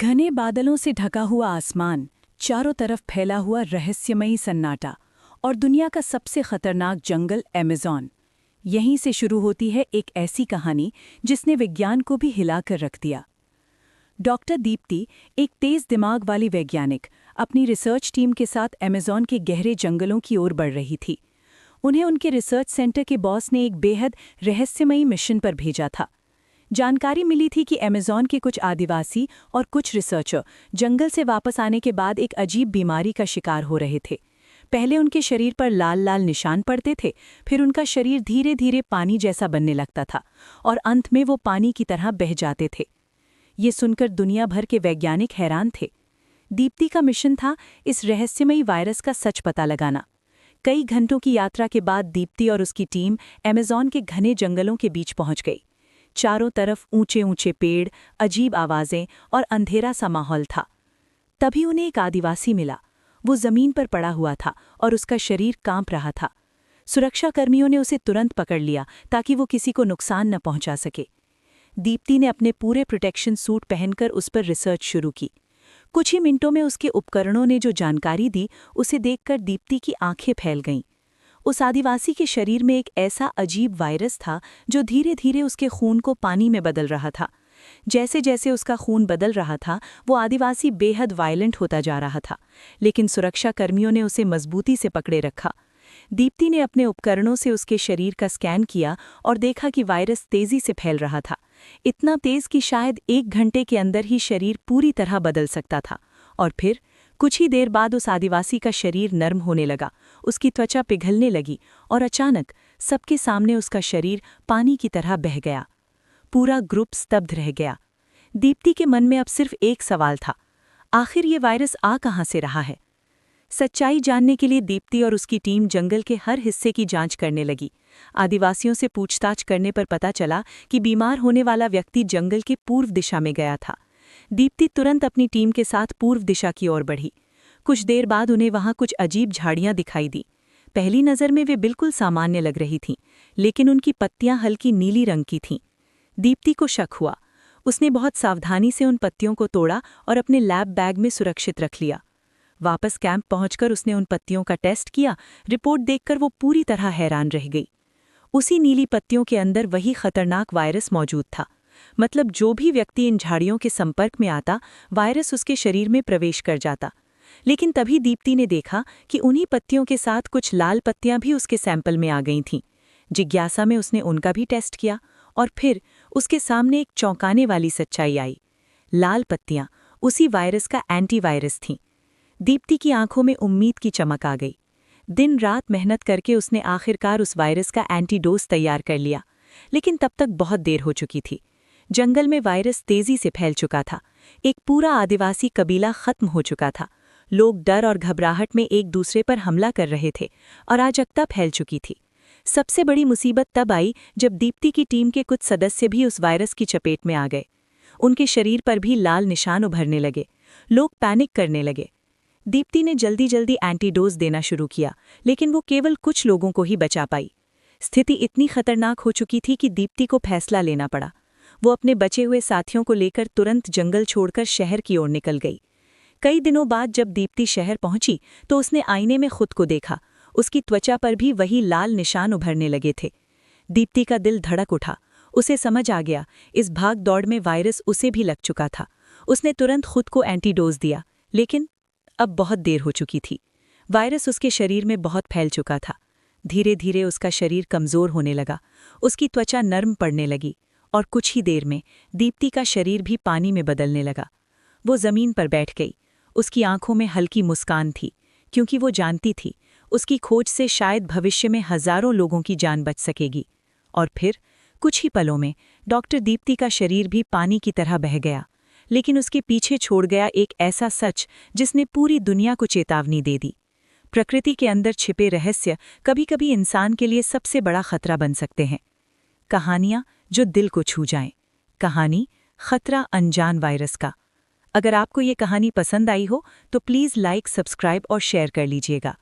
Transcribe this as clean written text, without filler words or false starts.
घने बादलों से ढका हुआ आसमान, चारों तरफ फैला हुआ रहस्यमयी सन्नाटा और दुनिया का सबसे खतरनाक जंगल अमेज़न। यहीं से शुरू होती है एक ऐसी कहानी जिसने विज्ञान को भी हिलाकर रख दिया। डॉक्टर दीप्ति, एक तेज दिमाग वाली वैज्ञानिक, अपनी रिसर्च टीम के साथ अमेज़न के गहरे जंगलों की ओर बढ़ रही थी। उन्हें उनके रिसर्च सेंटर के बॉस ने एक बेहद रहस्यमयी मिशन पर भेजा था। जानकारी मिली थी कि अमेज़न के कुछ आदिवासी और कुछ रिसर्चर जंगल से वापस आने के बाद एक अजीब बीमारी का शिकार हो रहे थे। पहले उनके शरीर पर लाल लाल निशान पड़ते थे, फिर उनका शरीर धीरे धीरे पानी जैसा बनने लगता था और अंत में वो पानी की तरह बह जाते थे। ये सुनकर दुनिया भर के वैज्ञानिक हैरान थे। दीप्ति का मिशन था इस रहस्यमयी वायरस का सच पता लगाना। कई घंटों की यात्रा के बाद दीप्ति और उसकी टीम अमेज़न के घने जंगलों के बीच पहुंच गई। चारों तरफ ऊंचे ऊंचे पेड़, अजीब आवाजें और अंधेरा सा माहौल था। तभी उन्हें एक आदिवासी मिला। वो जमीन पर पड़ा हुआ था और उसका शरीर कांप रहा था। सुरक्षाकर्मियों ने उसे तुरंत पकड़ लिया ताकि वो किसी को नुकसान न पहुंचा सके। दीप्ति ने अपने पूरे प्रोटेक्शन सूट पहनकर उस पर रिसर्च शुरू की। कुछ ही मिनटों में उसके उपकरणों ने जो जानकारी दी, उसे देखकर दीप्ति की आंखें फैल गईं। उस आदिवासी के शरीर में एक ऐसा अजीब वायरस था जो धीरे धीरे उसके खून को पानी में बदल रहा था। जैसे जैसे उसका खून बदल रहा था, वो आदिवासी बेहद वायलेंट होता जा रहा था, लेकिन सुरक्षाकर्मियों ने उसे मजबूती से पकड़े रखा। दीप्ति ने अपने उपकरणों से उसके शरीर का स्कैन किया और देखा कि वायरस तेजी से फैल रहा था, इतना तेज कि शायद 1 घंटे के अंदर ही शरीर पूरी तरह बदल सकता था। और फिर कुछ ही देर बाद उस आदिवासी का शरीर नर्म होने लगा, उसकी त्वचा पिघलने लगी और अचानक सबके सामने उसका शरीर पानी की तरह बह गया। पूरा ग्रुप स्तब्ध रह गया। दीप्ति के मन में अब सिर्फ एक सवाल था, आखिर ये वायरस आ कहाँ से रहा है? सच्चाई जानने के लिए दीप्ति और उसकी टीम जंगल के हर हिस्से की जांच करने लगी। आदिवासियों से पूछताछ करने पर पता चला कि बीमार होने वाला व्यक्ति जंगल के पूर्व दिशा में गया था। दीप्ति तुरंत अपनी टीम के साथ पूर्व दिशा की ओर बढ़ी। कुछ देर बाद उन्हें वहां कुछ अजीब झाड़ियां दिखाई दी। पहली नज़र में वे बिल्कुल सामान्य लग रही थीं, लेकिन उनकी पत्तियां हल्की नीली रंग की थीं। दीप्ति को शक हुआ। उसने बहुत सावधानी से उन पत्तियों को तोड़ा और अपने लैब बैग में सुरक्षित रख लिया। वापस कैंप पहुंचकर उसने उन पत्तियों का टेस्ट किया। रिपोर्ट देखकर वो पूरी तरह हैरान रह गई। उसी नीली पत्तियों के अंदर वही खतरनाक वायरस मौजूद था। मतलब जो भी व्यक्ति इन झाड़ियों के संपर्क में आता, वायरस उसके शरीर में प्रवेश कर जाता। लेकिन तभी दीप्ति ने देखा कि उन्हीं पत्तियों के साथ कुछ लाल पत्तियां भी उसके सैंपल में आ गई थीं। जिज्ञासा में उसने उनका भी टेस्ट किया और फिर उसके सामने एक चौंकाने वाली सच्चाई आई। लाल पत्तियां उसी वायरस का एंटीवायरस थीं। दीप्ति की आंखों में उम्मीद की चमक आ गई। दिन रात मेहनत करके उसने आखिरकार उस वायरस का एंटीडोज तैयार कर लिया, लेकिन तब तक बहुत देर हो चुकी थी। जंगल में वायरस तेजी से फैल चुका था। एक पूरा आदिवासी कबीला खत्म हो चुका था। लोग डर और घबराहट में एक दूसरे पर हमला कर रहे थे और अराजकता फैल चुकी थी। सबसे बड़ी मुसीबत तब आई जब दीप्ति की टीम के कुछ सदस्य भी उस वायरस की चपेट में आ गए। उनके शरीर पर भी लाल निशान उभरने लगे। लोग पैनिक करने लगे। दीप्ति ने जल्दी जल्दी एंटीडोज देना शुरू किया, लेकिन वो केवल कुछ लोगों को ही बचा पाई। स्थिति इतनी खतरनाक हो चुकी थी कि दीप्ति को फैसला लेना पड़ा। वो अपने बचे हुए साथियों को लेकर तुरंत जंगल छोड़कर शहर की ओर निकल गई। कई दिनों बाद जब दीप्ति शहर पहुंची तो उसने आईने में खुद को देखा। उसकी त्वचा पर भी वही लाल निशान उभरने लगे थे। दीप्ति का दिल धड़क उठा। उसे समझ आ गया, इस भाग दौड़ में वायरस उसे भी लग चुका था। उसने तुरंत खुद को एंटीडोज दिया, लेकिन अब बहुत देर हो चुकी थी। वायरस उसके शरीर में बहुत फैल चुका था। धीरे धीरे उसका शरीर कमज़ोर होने लगा। उसकी त्वचा नर्म पड़ने लगी और कुछ ही देर में दीप्ति का शरीर भी पानी में बदलने लगा। वो ज़मीन पर बैठ गई। उसकी आंखों में हल्की मुस्कान थी, क्योंकि वो जानती थी उसकी खोज से शायद भविष्य में हज़ारों लोगों की जान बच सकेगी। और फिर कुछ ही पलों में डॉक्टर दीप्ति का शरीर भी पानी की तरह बह गया, लेकिन उसके पीछे छोड़ गया एक ऐसा सच जिसने पूरी दुनिया को चेतावनी दे दी। प्रकृति के अंदर छिपे रहस्य कभी कभी इंसान के लिए सबसे बड़ा खतरा बन सकते हैं। कहानियाँ जो दिल को छू जाएं। कहानी खतरा अनजान वायरस का। अगर आपको ये कहानी पसंद आई हो तो प्लीज़ लाइक, सब्सक्राइब और शेयर कर लीजिएगा।